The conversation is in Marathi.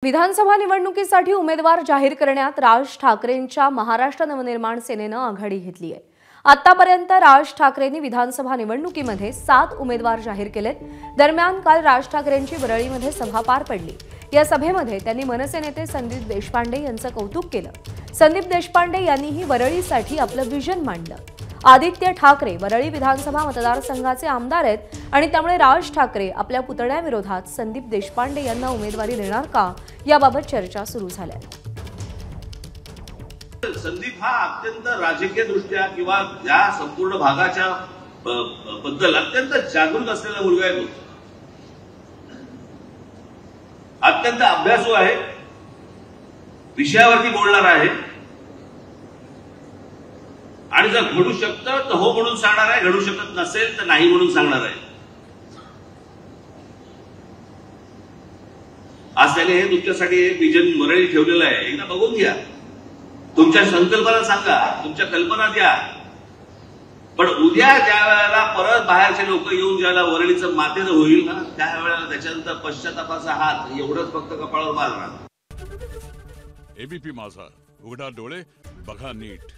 विधानसभा निवडणुकीसाठी उमेदवार जाहीर करण्यात राज ठाकरेंच्या महाराष्ट्र नवनिर्माण सेनेने आघाडी घेतली आहे। आतापर्यंत राज ठाकरेंनी विधानसभा निवडणुकीमध्ये 7 उमेदवार जाहीर केलेत। दरम्यान काल राज ठाकरेंची वरळीमध्ये सभा पार पडली। या सभेमध्ये त्यांनी मनसे नेते संदीप देशपांडे यांचं कौतुक केलं। संदीप देशपांडे यांनीही वरळीसाठी आपलं विजन मांडलं। आदित्य ठाकरे वरळी विधानसभा मतदारसंघाचे आमदार आहेत आणि त्यामुळे राज ठाकरे आपल्या पुतण्याविरोधात संदीप देशपांडे यांना उमेदवारी देणार का याबाबत चर्चा सुरू झाल्या। संदीप हा अत्यंत राजकीय दृष्ट्या किंवा या संपूर्ण भागाच्या बद्दल अत्यंत जागरूक असलेला मुलगा आहे। अत्यंत अभ्यासू आहे, विषयावरती बोलणार आहे आणि जर घडू शकतं तर हो म्हणून सांगणार आहे, घडू शकत नसेल तर नाही म्हणून सांगणार आहे। आज त्याने हे तुमच्यासाठी एक विजन वरळी ठेवलेलं आहे, एकदा बघून घ्या। तुमच्या संकल्पना सांगा, तुमच्या कल्पना द्या, पण उद्या ज्या वेळेला परत बाहेरचे लोक येऊन ज्याला वरळीचं मातेचं होईल ना त्यावेळेला त्याच्यानंतर पश्चातापाचा हात एवढंच फक्त कपाळावर मारणार। एबीपी माझा, उघडा डोळे बघा नीट।